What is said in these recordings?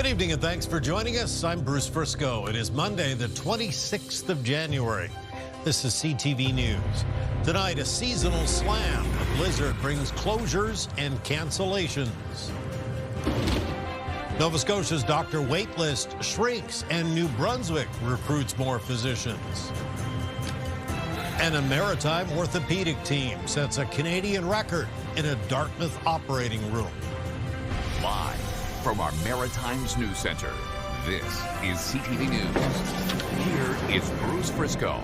Good evening and thanks for joining us. I'm Bruce Frisco. It is Monday, the 26th of January. This is CTV News. Tonight, a seasonal slam. A blizzard brings closures and cancellations. Nova Scotia's doctor waitlist shrinks and New Brunswick recruits more physicians. And a Maritime orthopedic team sets a Canadian record in a Dartmouth operating room. Live from our Maritimes News Center, this is CTV News. Here is Bruce Frisco.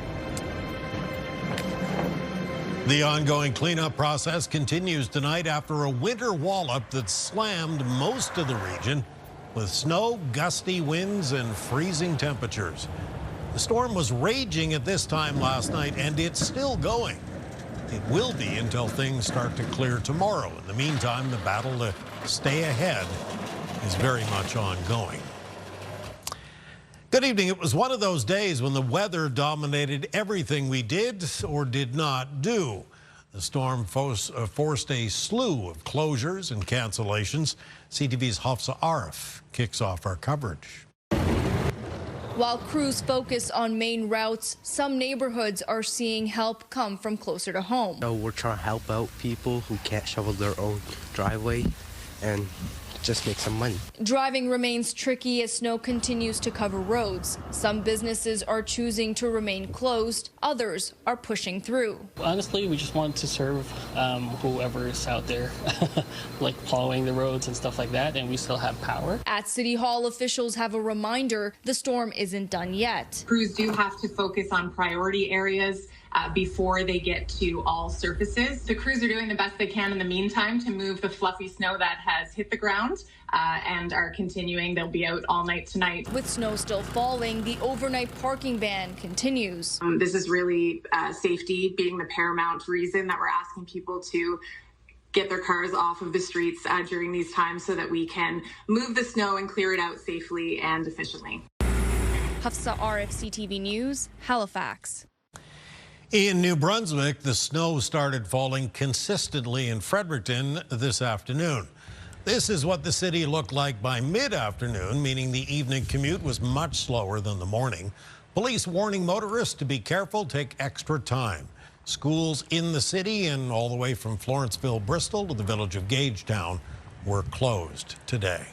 The ongoing cleanup process continues tonight after a winter wallop that slammed most of the region with snow, gusty winds, and freezing temperatures. The storm was raging at this time last night, and it's still going. It will be until things start to clear tomorrow. In the meantime, the battle to stay ahead is very much ongoing. Good evening. It was one of those days when the weather dominated everything we did or did not do. The storm forced a slew of closures and cancellations. CTV's Hafsa Arif kicks off our coverage. While crews focus on main routes, some neighborhoods are seeing help come from closer to home. So we're trying to help out people who can't shovel their own driveway and just make some money. Driving remains tricky as snow continues to cover roads. Some businesses are choosing to remain closed. Others are pushing through. Honestly, we just want to serve whoever is out there, like plowing the roads and stuff like that, and we still have power. At City Hall, officials have a reminder the storm isn't done yet. Crews do have to focus on priority areas before they get to all surfaces. The crews are doing the best they can in the meantime to move the fluffy snow that has hit the ground and are continuing. They'll be out all night tonight. With snow still falling, the overnight parking ban continues. This is really safety being the paramount reason that we're asking people to get their cars off of the streets during these times so that we can move the snow and clear it out safely and efficiently. Hafsa Arif, CTV News, Halifax. In New Brunswick, the snow started falling consistently in Fredericton this afternoon. This is what the city looked like by mid-afternoon, meaning the evening commute was much slower than the morning. Police warning motorists to be careful, take extra time. Schools in the city and all the way from Florenceville, Bristol to the village of Gagetown were closed today.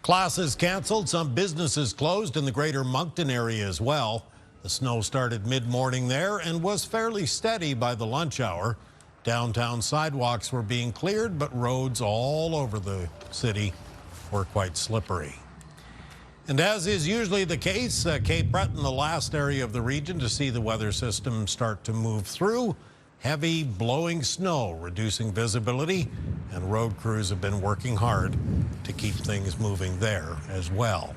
Classes canceled, some businesses closed in the greater Moncton area as well. The snow started mid-morning there and was fairly steady by the lunch hour. Downtown sidewalks were being cleared, but roads all over the city were quite slippery. And as is usually the case, Cape Breton, the last area of the region to see the weather system start to move through. Heavy blowing snow, reducing visibility, and road crews have been working hard to keep things moving there as well.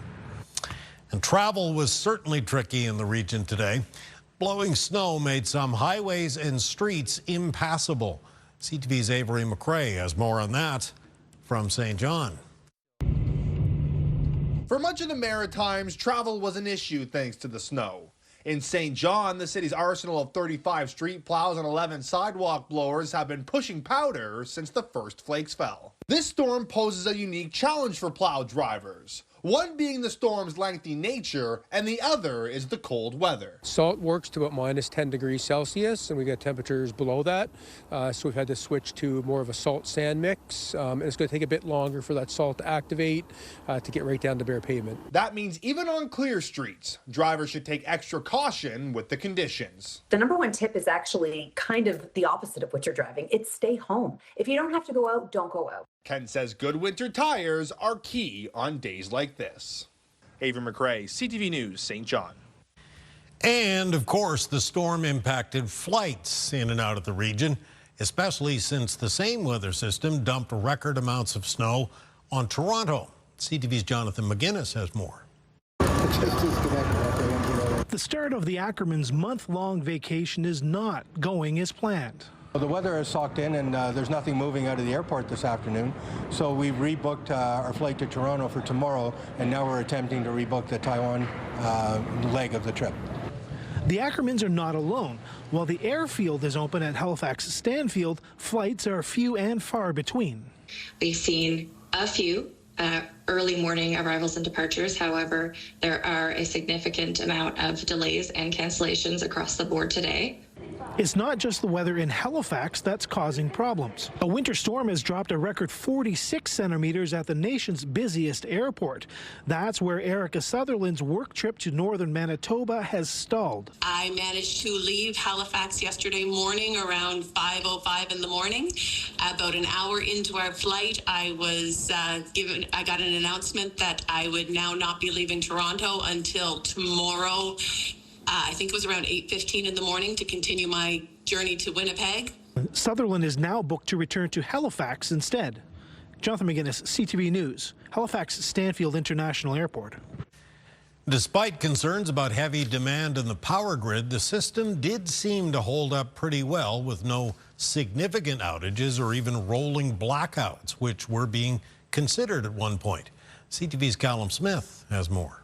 And travel was certainly tricky in the region today. Blowing snow made some highways and streets impassable. CTV's Avery McRae has more on that from St. John. For much of the Maritimes, travel was an issue thanks to the snow. In St. John, the city's arsenal of 35 street plows and 11 sidewalk blowers have been pushing powder since the first flakes fell. This storm poses a unique challenge for plow drivers. One being the storm's lengthy nature, and the other is the cold weather. Salt works to about minus 10 degrees Celsius, and we get temperatures below that. So we've had to switch to more of a salt-sand mix. And it's going to take a bit longer for that salt to activate to get right down to bare pavement. That means even on clear streets, drivers should take extra caution with the conditions. The number one tip is actually kind of the opposite of what you're driving. It's stay home. If you don't have to go out, don't go out. Ken says good winter tires are key on days like this. Avery McRae, CTV News, St. John. And, of course, the storm impacted flights in and out of the region, especially since the same weather system dumped record amounts of snow on Toronto. CTV's Jonathan McGuinness has more. The start of the Ackermans' month-long vacation is not going as planned. The weather has socked in and there's nothing moving out of the airport this afternoon. So we rebooked our flight to Toronto for tomorrow, and now we're attempting to rebook the Taiwan leg of the trip. The Ackermans are not alone. While the airfield is open at Halifax Stanfield, flights are few and far between. We've seen a few early morning arrivals and departures. However, there are a significant amount of delays and cancellations across the board today. It's not just the weather in Halifax that's causing problems. A winter storm has dropped a record 46 centimeters at the nation's busiest airport. That's where Erica Sutherland's work trip to northern Manitoba has stalled. I managed to leave Halifax yesterday morning around 5:05 in the morning. About an hour into our flight, I got an announcement that I would now not be leaving Toronto until tomorrow. I think it was around 8:15 in the morning to continue my journey to Winnipeg. Sutherland is now booked to return to Halifax instead. Jonathan McGuinness, CTV News, Halifax Stanfield International Airport. Despite concerns about heavy demand in the power grid, the system did seem to hold up pretty well with no significant outages or even rolling blackouts, which were being considered at one point. CTV's Callum Smith has more.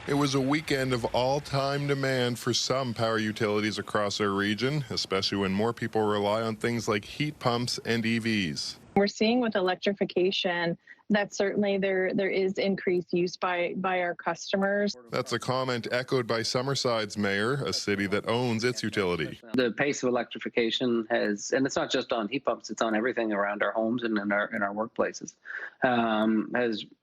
It was a weekend of all-time demand for some power utilities across our region, especially when more people rely on things like heat pumps and EVs. We're seeing with electrification that certainly there is increased use by our customers. That's a comment echoed by Summerside's mayor, a city that owns its utility. The pace of electrification has, and it's not just on heat pumps, it's on everything around our homes and in our workplaces,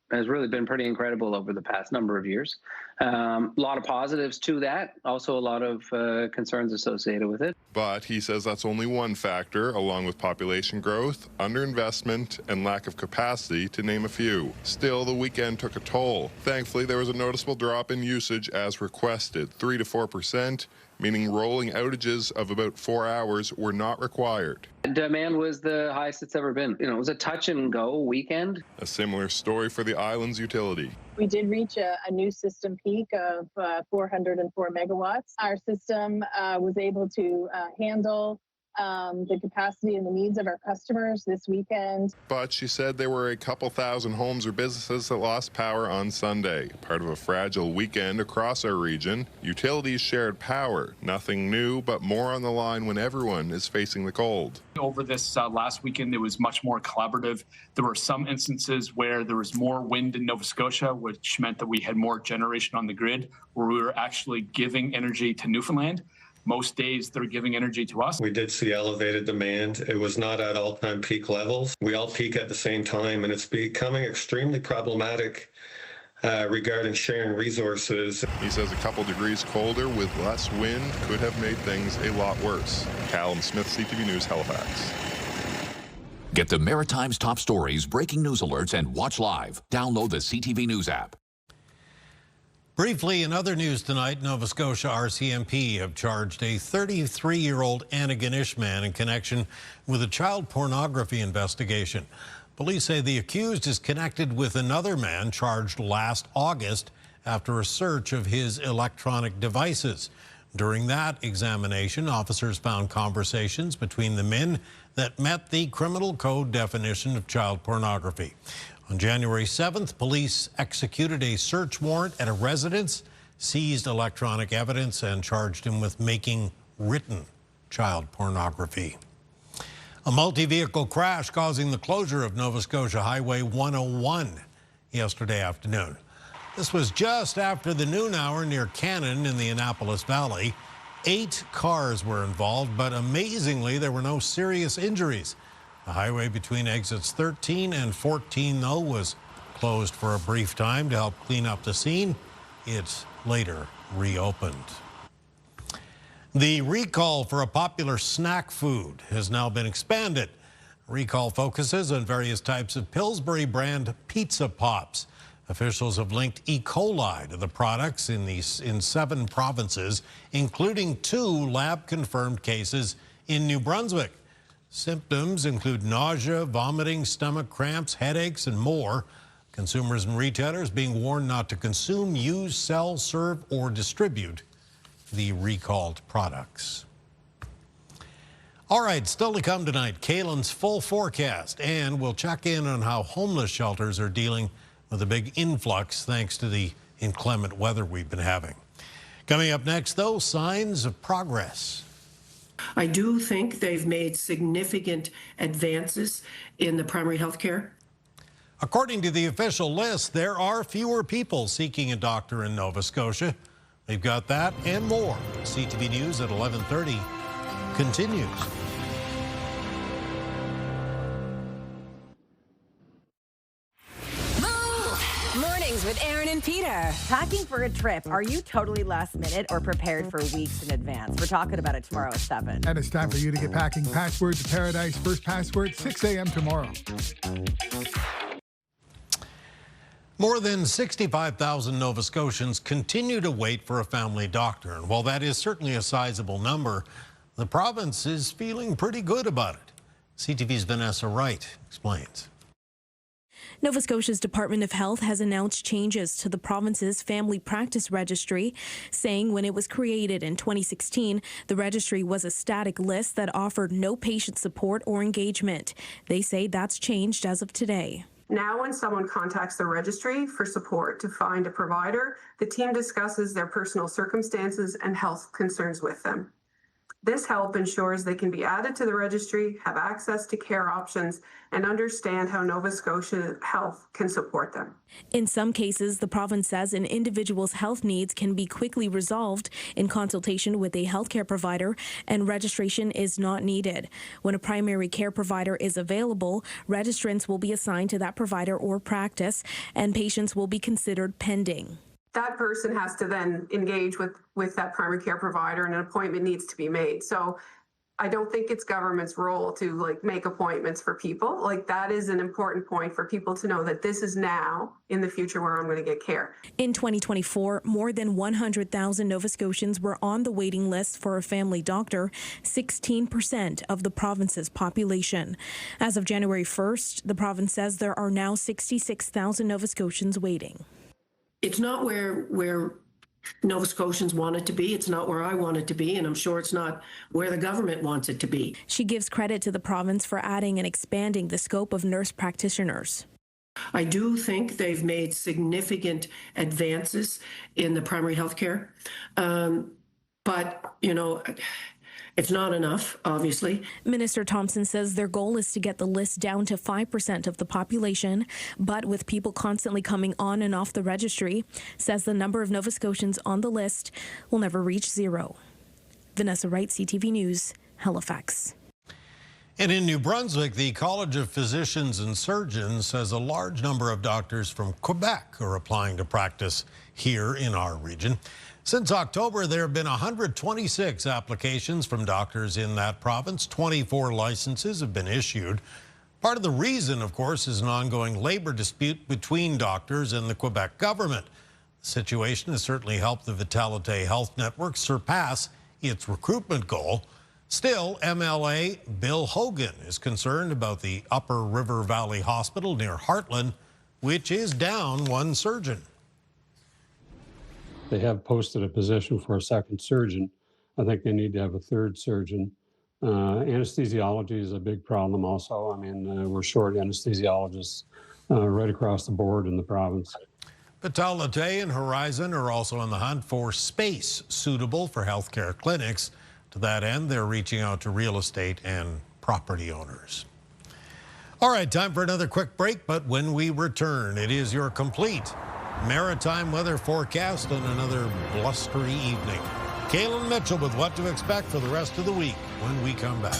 has really been pretty incredible over the past number of years. A lot of positives to that, also a lot of concerns associated with it. But he says that's only one factor, along with population growth, underinvestment, and lack of capacity, to name a few. Still, the weekend took a toll. Thankfully, there was a noticeable drop in usage as requested, 3 to 4%, meaning rolling outages of about 4 hours were not required. Demand was the highest it's ever been. It was a touch and go weekend. A similar story for the island's utility. We did reach a new system peak of 404 megawatts. Our system was able to handle the capacity and the needs of our customers this weekend. But she said there were a couple thousand homes or businesses that lost power on Sunday. Part of a fragile weekend across our region, utilities shared power. Nothing new, but more on the line when everyone is facing the cold. Over this last weekend, it was much more collaborative. There were some instances where there was more wind in Nova Scotia, which meant that we had more generation on the grid, where we were actually giving energy to Newfoundland. Most days they're giving energy to us. We did see elevated demand. It was not at all-time peak levels. We all peak at the same time, and it's becoming extremely problematic regarding sharing resources. He says a couple degrees colder with less wind could have made things a lot worse. Callum Smith, CTV News, Halifax. Get the Maritime's top stories, breaking news alerts, and watch live. Download the CTV News app. Briefly, in other news tonight, Nova Scotia RCMP have charged a 33-year-old Antigonish man in connection with a child pornography investigation. Police say the accused is connected with another man charged last August after a search of his electronic devices. During that examination, officers found conversations between the men that met the criminal code definition of child pornography. On January 7th, police executed a search warrant at a residence, seized electronic evidence, and charged him with making written child pornography. A multi-vehicle crash causing the closure of Nova Scotia Highway 101 yesterday afternoon. This was just after the noon hour near Cannon in the Annapolis Valley. 8 cars were involved, but amazingly, there were no serious injuries. The highway between exits 13 and 14, though, was closed for a brief time to help clean up the scene. It later reopened. The recall for a popular snack food has now been expanded. Recall focuses on various types of Pillsbury brand pizza pops. Officials have linked E. coli to the products in 7 provinces, including 2 lab-confirmed cases in New Brunswick. Symptoms include nausea, vomiting, stomach cramps, headaches, and more. Consumers and retailers being warned not to consume, use, sell, serve, or distribute the recalled products. All right, still to come tonight, Kaylin's full forecast, and we'll check in on how homeless shelters are dealing with a big influx thanks to the inclement weather we've been having. Coming up next, though, signs of progress. I do think they've made significant advances in the primary health care. According to the official list, there are fewer people seeking a doctor in Nova Scotia. We've got that and more. CTV News at 11:30 continues. Mornings with Aaron and Peter. Packing for a trip. Are you totally last minute or prepared for weeks in advance? We're talking about it tomorrow at 7. And it's time for you to get packing. Password to Paradise. First password, 6 a.m. tomorrow. More than 65,000 Nova Scotians continue to wait for a family doctor. And while that is certainly a sizable number, the province is feeling pretty good about it. CTV's Vanessa Wright explains. Nova Scotia's Department of Health has announced changes to the province's family practice registry, saying when it was created in 2016, the registry was a static list that offered no patient support or engagement. They say that's changed as of today. Now, when someone contacts the registry for support to find a provider, the team discusses their personal circumstances and health concerns with them. This help ensures they can be added to the registry, have access to care options, and understand how Nova Scotia Health can support them. In some cases, the province says an individual's health needs can be quickly resolved in consultation with a healthcare provider, and registration is not needed. When a primary care provider is available, registrants will be assigned to that provider or practice, and patients will be considered pending. That person has to then engage with that primary care provider, and an appointment needs to be made. So I don't think it's government's role to make appointments for people. That is an important point for people to know that this is now in the future where I'm going to get care. In 2024, more than 100,000 Nova Scotians were on the waiting list for a family doctor, 16% of the province's population. As of January 1st, the province says there are now 66,000 Nova Scotians waiting. It's not where Nova Scotians want it to be. It's not where I want it to be, and I'm sure it's not where the government wants it to be. She gives credit to the province for adding and expanding the scope of nurse practitioners. I do think they've made significant advances in the primary health care, but, it's not enough, obviously. Minister Thompson says their goal is to get the list down to 5% of the population, but with people constantly coming on and off the registry, says the number of Nova Scotians on the list will never reach zero. Vanessa Wright, CTV News, Halifax. And in New Brunswick, the College of Physicians and Surgeons says a large number of doctors from Quebec are applying to practice here in our region. Since October, there have been 126 applications from doctors in that province. 24 licenses have been issued. Part of the reason, of course, is an ongoing labor dispute between doctors and the Quebec government. The situation has certainly helped the Vitalite Health Network surpass its recruitment goal. Still, MLA Bill Hogan is concerned about the Upper River Valley Hospital near Heartland, which is down one surgeon. They have posted a position for a second surgeon. I think they need to have a third surgeon. Anesthesiology is a big problem also. We're short anesthesiologists right across the board in the province. Vitalite and Horizon are also on the hunt for space suitable for healthcare clinics. To that end, they're reaching out to real estate and property owners. All right, time for another quick break, but when we return, it is your complete Maritime weather forecast on another blustery evening. Kaylin Mitchell with what to expect for the rest of the week when we come back.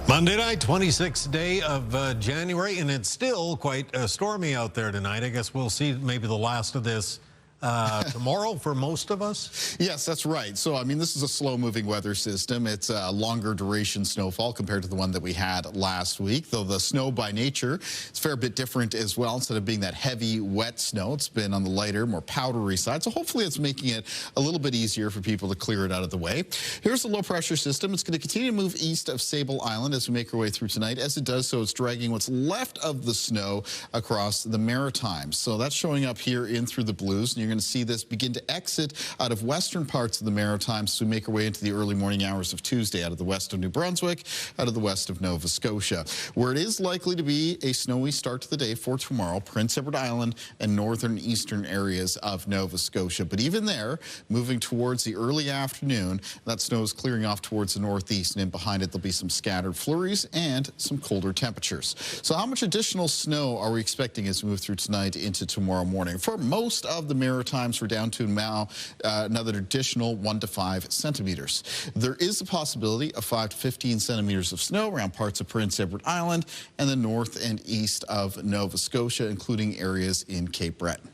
Monday night, 26th day of January, and it's still quite stormy out there tonight. I guess we'll see maybe the last of this tomorrow for most of us? Yes, that's right. So, I mean, this is a slow-moving weather system. It's a longer duration snowfall compared to the one that we had last week, though the snow by nature is a fair bit different as well. Instead of being that heavy, wet snow, it's been on the lighter, more powdery side. So hopefully it's making it a little bit easier for people to clear it out of the way. Here's the low-pressure system. It's going to continue to move east of Sable Island as we make our way through tonight. As it does so, it's dragging what's left of the snow across the Maritimes. So that's showing up here in through the blues, and you're going to see this begin to exit out of western parts of the Maritimes as we make our way into the early morning hours of Tuesday, out of the west of New Brunswick, out of the west of Nova Scotia, where it is likely to be a snowy start to the day for tomorrow, Prince Edward Island and northern eastern areas of Nova Scotia. But even there, moving towards the early afternoon, that snow is clearing off towards the northeast, and in behind it there'll be some scattered flurries and some colder temperatures. So how much additional snow are we expecting as we move through tonight into tomorrow morning? For most of the Maritimes, we're down to now another additional 1 to 5 centimeters. There is a possibility of 5 to 15 centimeters of snow around parts of Prince Edward Island and the north and east of Nova Scotia, including areas in Cape Breton.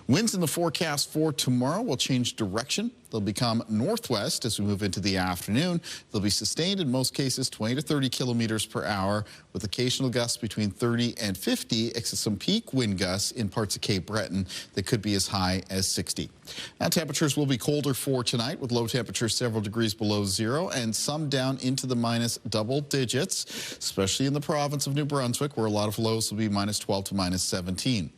Winds in the forecast for tomorrow will change direction. They'll become northwest as we move into the afternoon. They'll be sustained in most cases 20 to 30 kilometers per hour with occasional gusts between 30 and 50, except some peak wind gusts in parts of Cape Breton that could be as high as 60. Now temperatures will be colder for tonight with low temperatures several degrees below zero and some down into the minus double digits, especially in the province of New Brunswick where a lot of lows will be minus 12 to minus 17.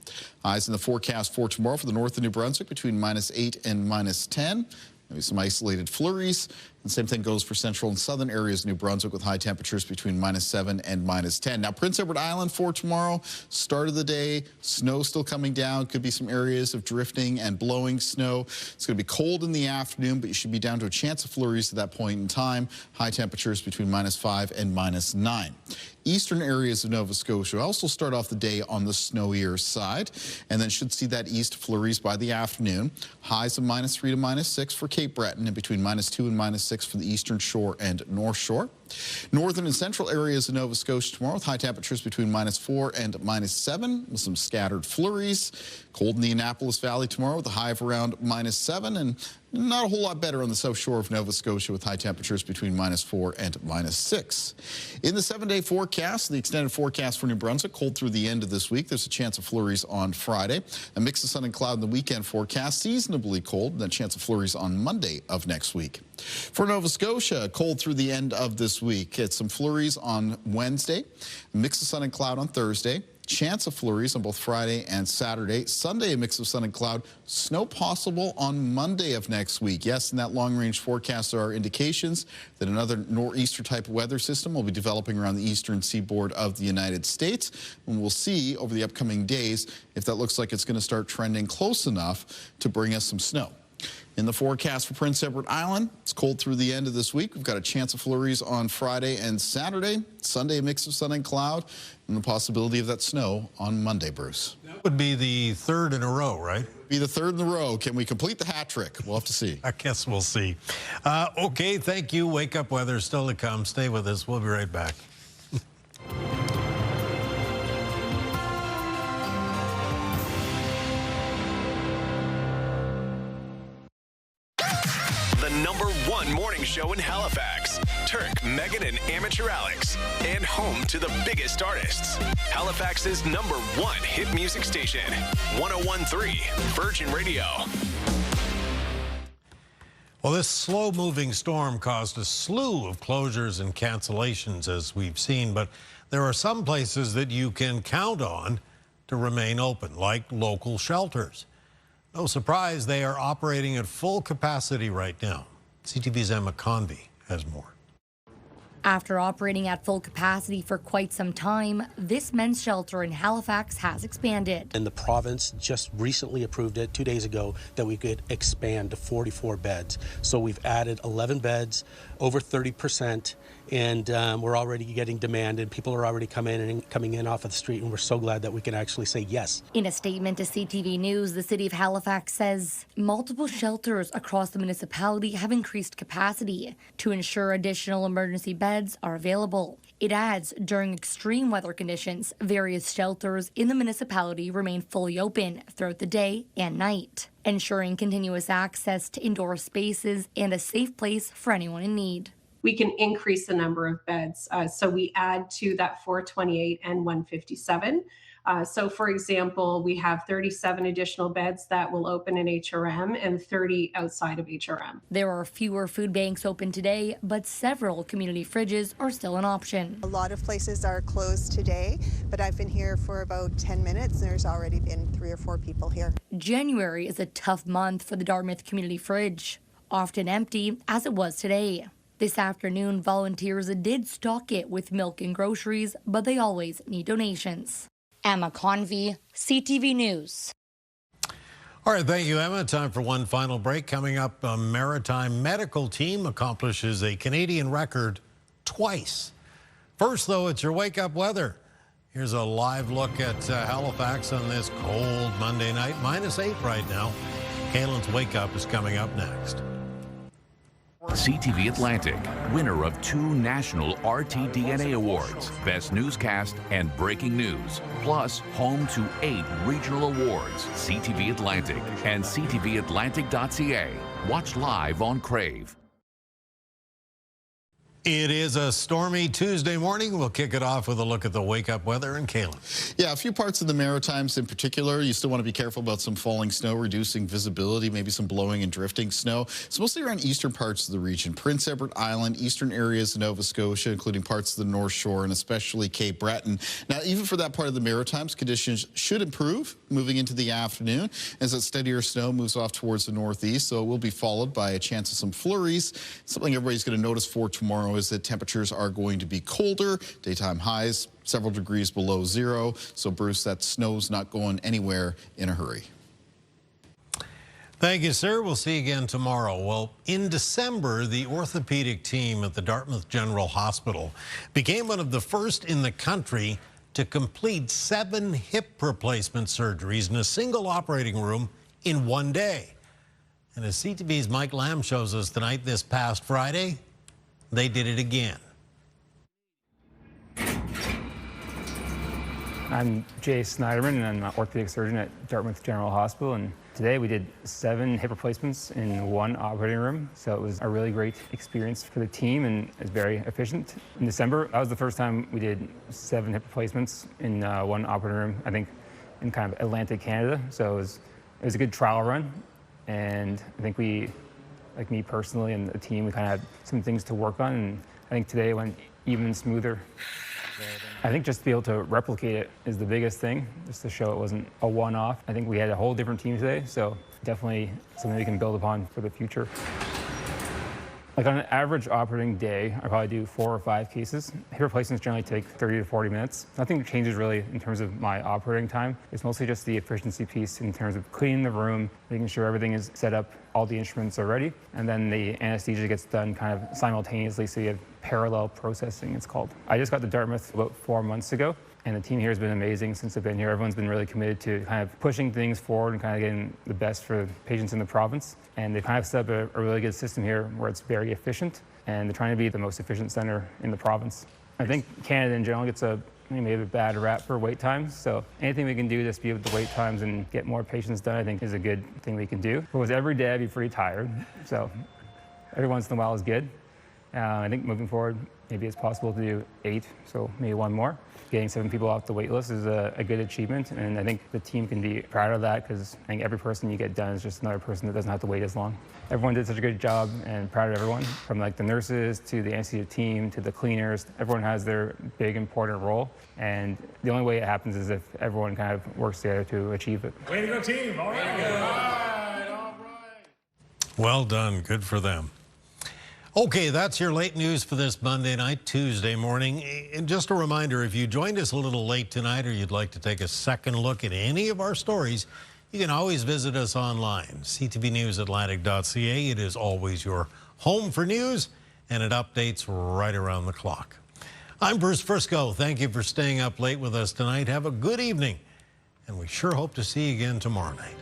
Highs in the forecast for tomorrow for the north of New Brunswick between minus 8 and minus 10. Maybe some isolated flurries. The same thing goes for central and southern areas of New Brunswick with high temperatures between minus 7 and minus 10. Now, Prince Edward Island for tomorrow, start of the day, snow still coming down. Could be some areas of drifting and blowing snow. It's going to be cold in the afternoon, but you should be down to a chance of flurries at that point in time. High temperatures between minus 5 and minus 9. Eastern areas of Nova Scotia also start off the day on the snowier side and then should see that east flurries by the afternoon. Highs of minus 3 to minus 6 for Cape Breton and between minus 2 and minus 6 for the eastern shore and north shore. Northern and central areas of Nova Scotia tomorrow with high temperatures between minus 4 and minus 7 with some scattered flurries. Cold in the Annapolis Valley tomorrow with a high of around minus 7 and not a whole lot better on the south shore of Nova Scotia with high temperatures between minus 4 and minus 6. In the 7-day forecast, the extended forecast for New Brunswick, cold through the end of this week. There's a chance of flurries on Friday. A mix of sun and cloud in the weekend forecast, seasonably cold, and a chance of flurries on Monday of next week. For Nova Scotia, cold through the end of this week. It's some flurries on Wednesday, a mix of sun and cloud on Thursday. Chance of flurries on both Friday and Saturday. Sunday, a mix of sun and cloud. Snow possible on Monday of next week. Yes, in that long-range forecast, there are indications that another nor'easter type weather system will be developing around the eastern seaboard of the United States. And we'll see over the upcoming days if that looks like it's going to start trending close enough to bring us some snow. In the forecast for Prince Edward Island, it's cold through the end of this week. We've got a chance of flurries on Friday and Saturday. Sunday, a mix of sun and cloud, and the possibility of that snow on Monday, Bruce. That would be the third in a row, right? Be the third in a row. Can we complete the hat trick? We'll have to see. I guess we'll see. Okay, thank you. Wake up weather is still to come. Stay with us. We'll be right back. #1 morning show in Halifax. Turk, Megan, and Amateur Alex. And home to the biggest artists. Halifax's #1 hit music station. 101.3 Virgin Radio. Well, this slow-moving storm caused a slew of closures and cancellations, as we've seen, but there are some places that you can count on to remain open, like local shelters. No surprise, they are operating at full capacity right now. CTV's Emma Convey has more. After operating at full capacity for quite some time, this men's shelter in Halifax has expanded. And the province just recently approved it 2 days ago that we could expand to 44 beds. So we've added 11 beds, over 30%, and we're already getting demand, and people are already coming in off of the street, and we're so glad that we can actually say yes. In a statement to CTV News, the City of Halifax says multiple shelters across the municipality have increased capacity to ensure additional emergency beds are available. It adds, during extreme weather conditions, various shelters in the municipality remain fully open throughout the day and night, ensuring continuous access to indoor spaces and a safe place for anyone in need. We can increase the number of beds. So we add to that 428 and 157. So for example, we have 37 additional beds that will open in HRM and 30 outside of HRM. There are fewer food banks open today, but several community fridges are still an option. A lot of places are closed today, but I've been here for about 10 minutes and there's already been 3 or 4 people here. January is a tough month for the Dartmouth Community Fridge, often empty as it was today. This afternoon, volunteers did stock it with milk and groceries, but they always need donations. Emma Convey, CTV News. All right, thank you, Emma. Time for one final break. Coming up, a Maritime medical team accomplishes a Canadian record twice. First, though, it's your wake-up weather. Here's a live look at Halifax on this cold Monday night. -8 right now. Kaylin's wake-up is coming up next. CTV Atlantic, winner of 2 national RTDNA awards, Best Newscast and Breaking News, plus home to 8 regional awards. CTV Atlantic and ctvatlantic.ca. Watch live on Crave. It is a stormy Tuesday morning. We'll kick it off with a look at the wake-up weather in Kaylin. Yeah, a few parts of the Maritimes in particular. You still want to be careful about some falling snow, reducing visibility, maybe some blowing and drifting snow. It's mostly around eastern parts of the region. Prince Edward Island, eastern areas of Nova Scotia, including parts of the North Shore and especially Cape Breton. Now, even for that part of the Maritimes, conditions should improve moving into the afternoon as that steadier snow moves off towards the northeast. So it will be followed by a chance of some flurries. Something everybody's going to notice for tomorrow is that temperatures are going to be colder. Daytime highs several degrees below zero. So, Bruce, that snow's not going anywhere in a hurry. Thank you, sir. We'll see you again tomorrow. Well, in December, the orthopedic team at the Dartmouth General Hospital became one of the first in the country to complete 7 hip replacement surgeries in a single operating room in one day. And as CTV's Mike Lamb shows us tonight, this past Friday, they did it again. I'm Jay Snyderman, and I'm an orthopedic surgeon at Dartmouth General Hospital. And today we did 7 hip replacements in one operating room. So it was a really great experience for the team, and it's very efficient. In December, that was the first time we did 7 hip replacements in one operating room, I think, in kind of Atlantic Canada. So it was a good trial run. And I think we, like me personally and the team, we kind of had some things to work on, and I think today went even smoother. I think just to be able to replicate it is the biggest thing, just to show it wasn't a one-off. I think we had a whole different team today, so definitely something we can build upon for the future. Like on an average operating day, I probably do 4 or 5 cases. Hip replacements generally take 30 to 40 minutes. Nothing changes really in terms of my operating time. It's mostly just the efficiency piece in terms of cleaning the room, making sure everything is set up, all the instruments are ready, and then the anesthesia gets done kind of simultaneously, so you have parallel processing, it's called. I just got to Dartmouth about 4 months ago, and the team here has been amazing since I've been here. Everyone's been really committed to kind of pushing things forward and kind of getting the best for patients in the province. And they've kind of set up a really good system here where it's very efficient, and they're trying to be the most efficient center in the province. I think Canada in general gets maybe a bad rap for wait times. So anything we can do to speed up the wait times and get more patients done, I think is a good thing we can do. If it was every day, I'd be pretty tired. So every once in a while is good. I think moving forward, maybe it's possible to do 8, so maybe 1 more. Getting 7 people off the wait list is a good achievement, and I think the team can be proud of that, because I think every person you get done is just another person that doesn't have to wait as long. Everyone did such a good job, and proud of everyone, from like the nurses to the anesthesia team to the cleaners. Everyone has their big important role, and the only way it happens is if everyone kind of works together to achieve it. Way to go, team! All right. All right. Well done. Good for them. Okay, that's your late news for this Monday night, Tuesday morning. And just a reminder, if you joined us a little late tonight or you'd like to take a second look at any of our stories, you can always visit us online, ctvnewsatlantic.ca. It is always your home for news, and it updates right around the clock. I'm Bruce Frisco. Thank you for staying up late with us tonight. Have a good evening, and we sure hope to see you again tomorrow night.